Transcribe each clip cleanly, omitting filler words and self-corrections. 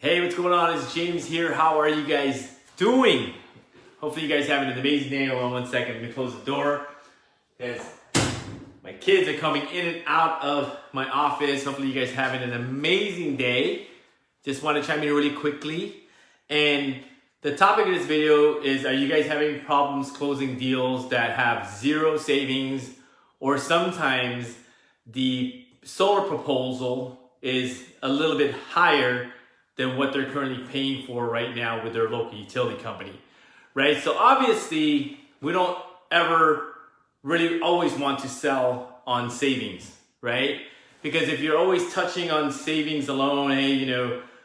Hey, what's going on? It's James here. How are you guys doing? Hopefully you guys having an amazing day. Hold on one second. Let me close the door because my kids are coming in and out of my office. Hopefully you guys having an amazing day. Just want to chime in really quickly. And the topic of this video is, are you guys having problems closing deals that have zero savings, or sometimes the solar proposal is a little bit higher than what they're currently paying for right now with their local utility company, right? So obviously we don't ever really always want to sell on savings, right? Because if you're always touching on savings alone, hey,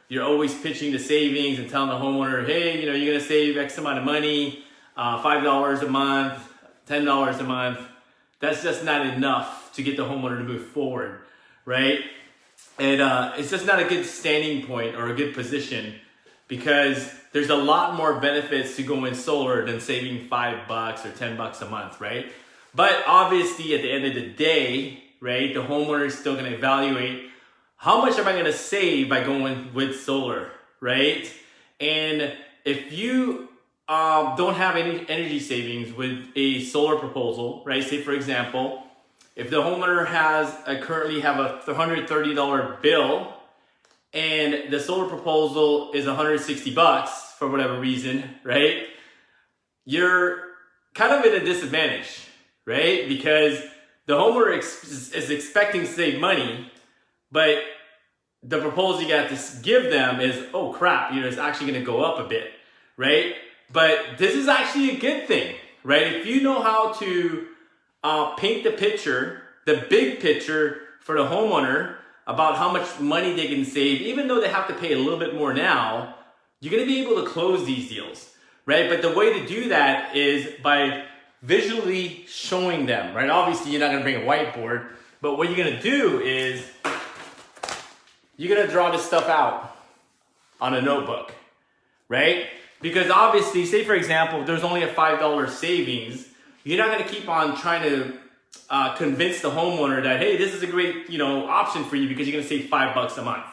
you're always pitching the savings and telling the homeowner, hey, you're gonna save X amount of money, $5 a month, $10 a month. That's just not enough to get the homeowner to move forward, right? And it's just not a good standing point or a good position, because there's a lot more benefits to going solar than saving $5 or $10 a month, right? But obviously at the end of the day, right, the homeowner is still gonna evaluate how much am I gonna save by going with solar, right? And if you don't have any energy savings with a solar proposal, right? Say for example, if the homeowner currently have a $130 bill and the solar proposal is $160 for whatever reason, right? You're kind of at a disadvantage, right? Because the homeowner is expecting to save money, but the proposal you got to give them is, oh crap, it's actually gonna go up a bit, right? But this is actually a good thing, right? If you know how to paint the picture, the big picture for the homeowner about how much money they can save, even though they have to pay a little bit more now, you're gonna be able to close these deals, right? But the way to do that is by visually showing them, right? Obviously, you're not gonna bring a whiteboard, but what you're gonna do is you're gonna draw this stuff out on a notebook, right? Because obviously, say for example, if there's only a $5 savings, you're not gonna keep on trying to convince the homeowner that, hey, this is a great option for you because you're gonna save $5 a month,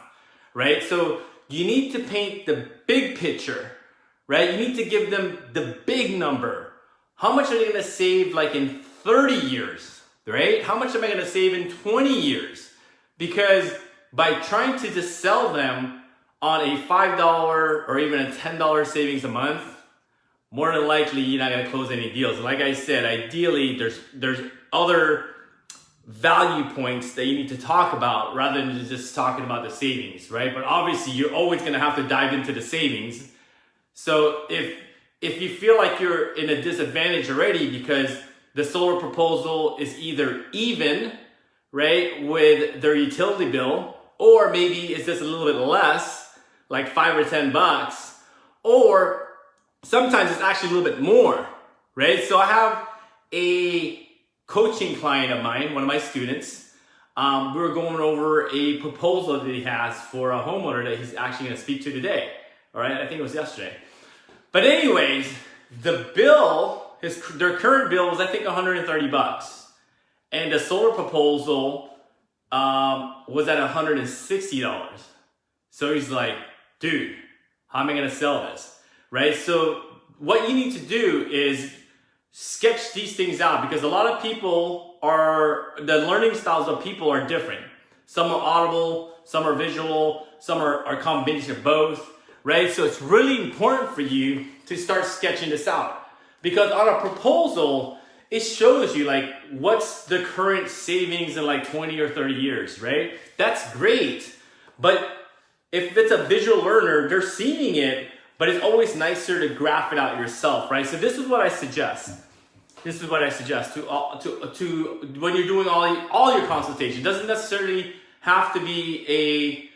right? So you need to paint the big picture, right? You need to give them the big number. How much are they gonna save like in 30 years, right? How much am I gonna save in 20 years? Because by trying to just sell them on a $5 or even a $10 savings a month, more than likely you're not gonna close any deals. Like I said, ideally there's other value points that you need to talk about rather than just talking about the savings, right? But obviously you're always gonna have to dive into the savings. So if you feel like you're in a disadvantage already because the solar proposal is either even, right, with their utility bill, or maybe it's just a little bit less, like $5 or $10, or sometimes it's actually a little bit more, right? So I have a coaching client of mine, one of my students. We were going over a proposal that he has for a homeowner that he's actually going to speak to today. All right, I think it was yesterday. But anyways, the bill, their current bill was I think $130, and the solar proposal was at $160. So he's like, dude, how am I going to sell this? Right? So what you need to do is sketch these things out, because a lot of people the learning styles of people are different. Some are audible, some are visual, some are a combination of both, right? So it's really important for you to start sketching this out, because on a proposal, it shows you like what's the current savings in like 20 or 30 years, right? That's great. But if it's a visual learner, they're seeing it, but it's always nicer to graph it out yourself, right? So this is what I suggest. This is what I suggest to when you're doing all your consultation. It doesn't necessarily have to be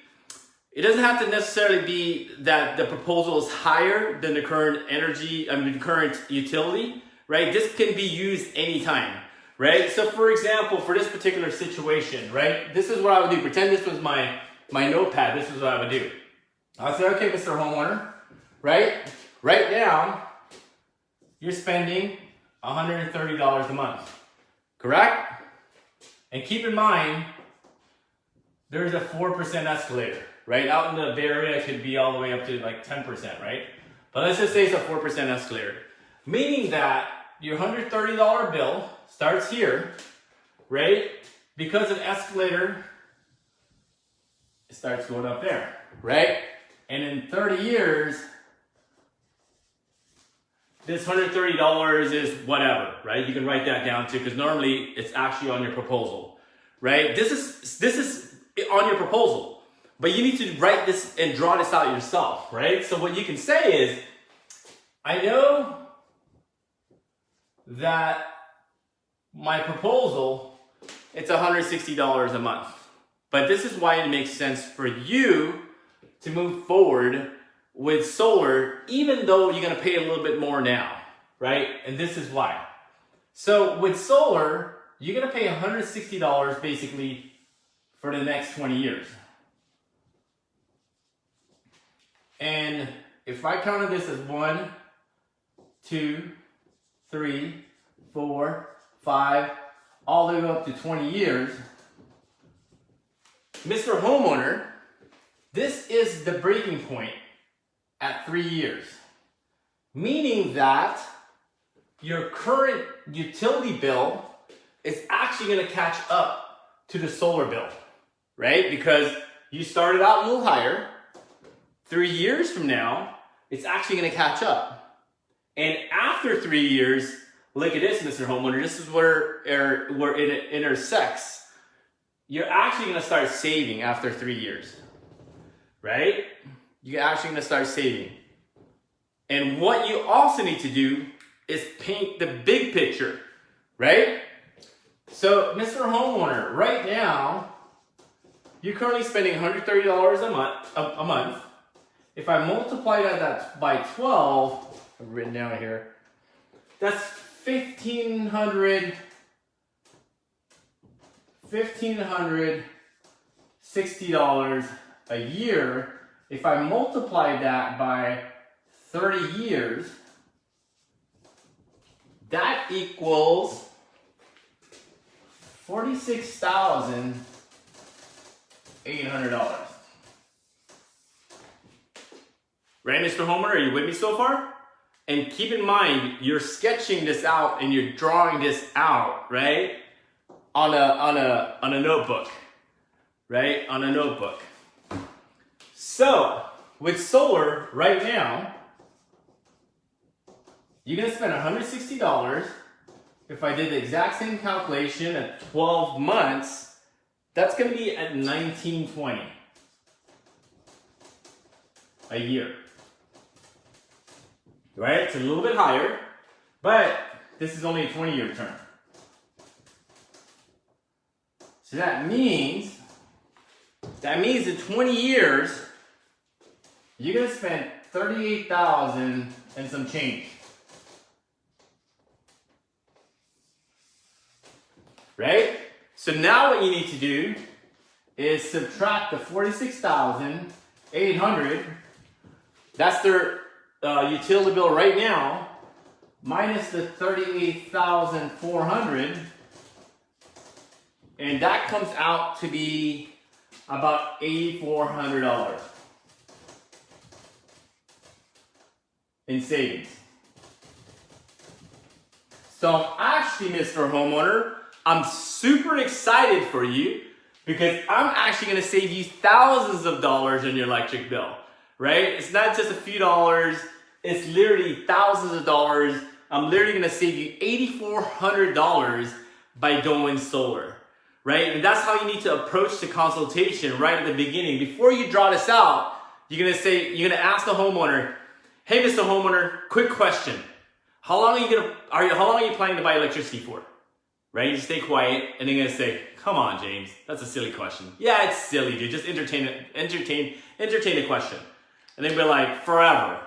that the proposal is higher than the current the current utility, right? This can be used anytime, right? So for example, for this particular situation, right? This is what I would do. Pretend this was my notepad. This is what I would do. I would say, okay, Mr. Homeowner, right? Right now, you're spending $130 a month, correct? And keep in mind, there's a 4% escalator, right? Out in the Bay Area, it could be all the way up to like 10%, right? But let's just say it's a 4% escalator, meaning that your $130 bill starts here, right? Because an escalator, it starts going up there, right? And in 30 years, this $130 is whatever, right? You can write that down too, because normally it's actually on your proposal, right? This is on your proposal, but you need to write this and draw this out yourself, right? So what you can say is, I know that my proposal, it's $160 a month, but this is why it makes sense for you to move forward with solar, even though you're gonna pay a little bit more now, right? And this is why. So with solar, you're gonna pay $160 basically for the next 20 years. And if I counted this as 1, 2, 3, 4, 5, all the way up to 20 years, Mr. Homeowner, this is the breaking point at 3 years, meaning that your current utility bill is actually going to catch up to the solar bill, right? Because you started out a little higher. 3 years from now, it's actually going to catch up. And after 3 years, look at this, Mr. Homeowner, this is where it intersects. You're actually going to start saving after 3 years, right? You're actually going to start saving. And what you also need to do is paint the big picture, right? So, Mr. Homeowner, right now, you're currently spending $130 a month. If I multiply that by 12, I've written down here, that's $1,560 a year. If I multiply that by 30 years, that equals $46,800. Right, Mr. Homeowner, are you with me so far? And keep in mind, you're sketching this out and you're drawing this out, right? On a notebook, right? On a notebook. So, with solar, right now, you're gonna spend $160. If I did the exact same calculation at 12 months, that's gonna be at $1,920 a year. Right? It's a little bit higher, but this is only a 20-year term. So that means in 20 years, you're gonna spend $38,000 and some change. Right? So now what you need to do is subtract the $46,800. That's their utility bill right now, minus the $38,400, and that comes out to be about $8,400 in savings. So actually, Mr. Homeowner, I'm super excited for you because I'm actually going to save you thousands of dollars on your electric bill, right? It's not just a few dollars, it's literally thousands of dollars. I'm literally going to save you $8,400 by going solar, right? And that's how you need to approach the consultation right at the beginning. Before you draw this out, you're going to ask the homeowner, hey, Mr. Homeowner, quick question. How long are you planning to buy electricity for? Right? You stay quiet, and they're gonna say, "Come on, James, that's a silly question." Yeah, it's silly, dude. Just entertain the question, and they'll be like, "Forever."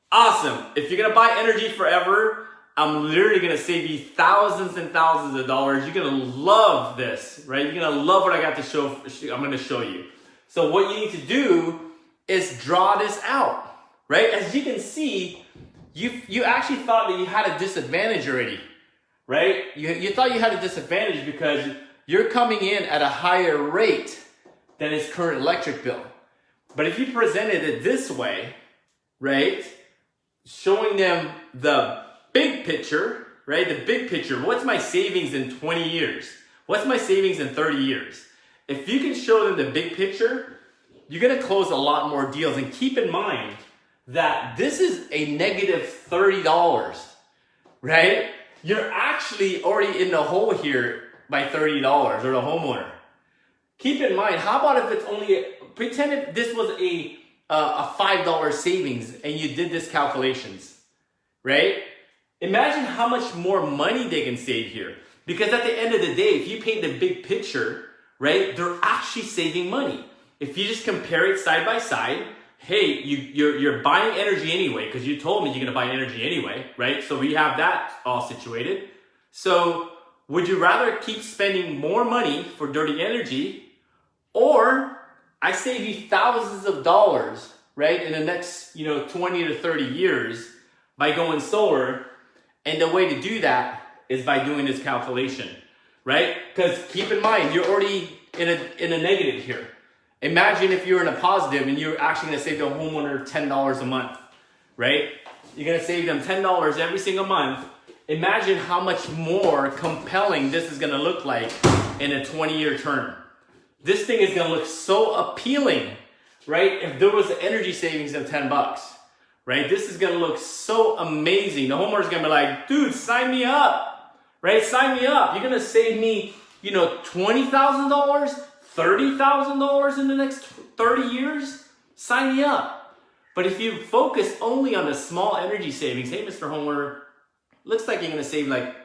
Awesome. If you're gonna buy energy forever, I'm literally gonna save you thousands and thousands of dollars. You're gonna love this, right? You're gonna love what I got to show. I'm gonna show you. So what you need to do is draw this out, right? As you can see, you actually thought that you had a disadvantage already. Right? You thought you had a disadvantage because you're coming in at a higher rate than his current electric bill. But if you presented it this way, right, showing them the big picture, right, the big picture, what's my savings in 20 years? What's my savings in 30 years? If you can show them the big picture, you're gonna close a lot more deals. And keep in mind that this is a negative $30, right? You're actually already in the hole here by $30, or the homeowner. Keep in mind, how about if it's only, pretend if this was a $5 savings and you did this calculations, right? Imagine how much more money they can save here. Because at the end of the day, if you paint the big picture, right, they're actually saving money. If you just compare it side by side, hey, you're buying energy anyway, because you told me you're gonna buy energy anyway, right? So we have that all situated. So would you rather keep spending more money for dirty energy, or I save you thousands of dollars, right, in the next 20 to 30 years by going solar? And the way to do that is by doing this calculation, right? Because keep in mind, you're already in a negative here. Imagine if you're in a positive and you're actually gonna save the homeowner $10 a month, right? You're gonna save them $10 every single month. Imagine how much more compelling this is gonna look like in a 20-year term. This thing is gonna look so appealing, right? If there was energy savings of $10, right? This is gonna look so amazing. The homeowner's gonna be like, dude, sign me up, right? Sign me up. You're gonna save me, $20,000, $30,000 in the next 30 years? Sign me up. But if you focus only on the small energy savings, hey, Mr. Homeowner, looks like you're gonna save like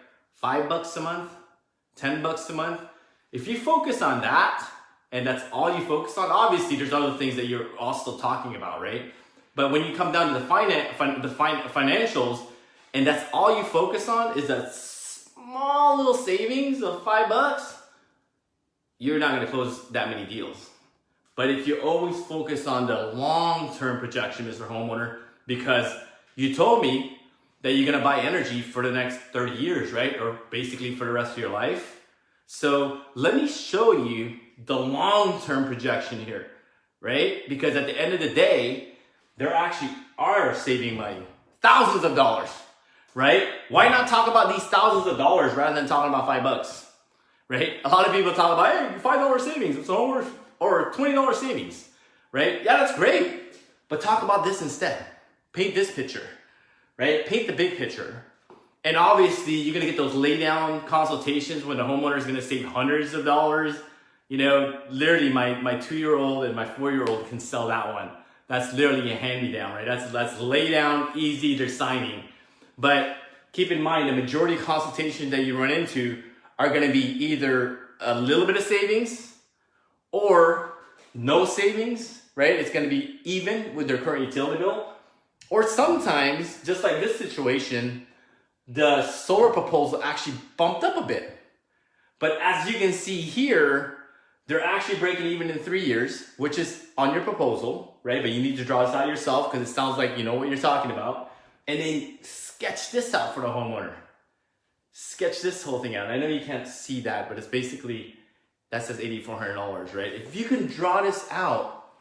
$5 a month, $10 a month. If you focus on that, and that's all you focus on, obviously there's other things that you're also talking about, right? But when you come down to the financials, and that's all you focus on is that small little savings of $5, you're not gonna close that many deals. But if you always focus on the long-term projection, Mr. Homeowner, because you told me that you're gonna buy energy for the next 30 years, right? Or basically for the rest of your life. So let me show you the long-term projection here, right? Because at the end of the day, they actually are saving money, thousands of dollars, right? Why not talk about these thousands of dollars rather than talking about $5, right? A lot of people talk about, hey, $5 savings, or $20 savings, right? Yeah, that's great, but talk about this instead. Paint this picture, right? Paint the big picture. And obviously, you're gonna get those lay down consultations when the homeowner is gonna save hundreds of dollars. Literally my 2-year-old and my 4-year-old can sell that one. That's literally a hand-me-down, right? That's lay down, easy, they're signing. But keep in mind, the majority of consultations that you run into are gonna be either a little bit of savings or no savings, right? It's gonna be even with their current utility bill. Or sometimes, just like this situation, the solar proposal actually bumped up a bit. But as you can see here, they're actually breaking even in 3 years, which is on your proposal, right? But you need to draw this out yourself because it sounds like you know what you're talking about. And then sketch this out for the homeowner. Sketch this whole thing out. I know you can't see that, but it's basically, that says $8,400, right? If you can draw this out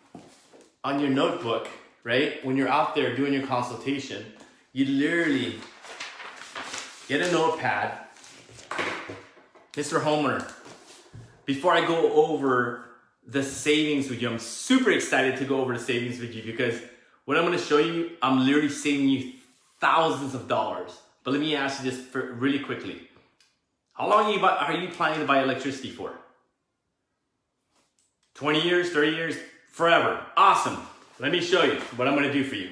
on your notebook, right? When you're out there doing your consultation, you literally get a notepad. Mr. Homeowner, before I go over the savings with you, I'm super excited to go over the savings with you because what I'm gonna show you, I'm literally saving you thousands of dollars. But let me ask you this really quickly. How long are you planning to buy electricity for? 20 years, 30 years, forever. Awesome. Let me show you what I'm gonna do for you.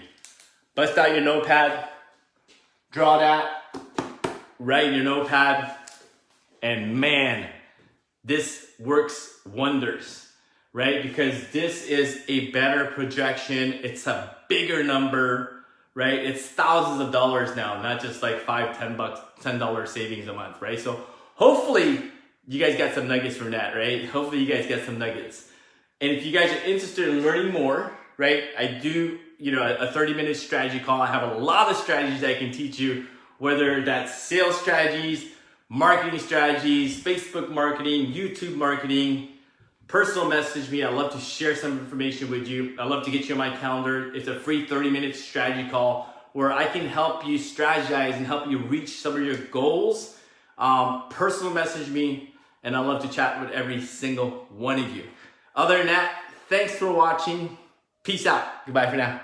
Bust out your notepad, draw that, write in your notepad, and man, this works wonders, right? Because this is a better projection. It's a bigger number, right? It's thousands of dollars now, not just like $5, $10 savings a month, right? So hopefully you guys got some nuggets from that, right? Hopefully you guys get some nuggets. And if you guys are interested in learning more, right? I do, a 30-minute strategy call. I have a lot of strategies I can teach you, whether that's sales strategies, marketing strategies, Facebook marketing, YouTube marketing, personal message me. I'd love to share some information with you. I'd love to get you on my calendar. It's a free 30-minute strategy call where I can help you strategize and help you reach some of your goals. Personal message me, and I'd love to chat with every single one of you. Other than that, thanks for watching. Peace out. Goodbye for now.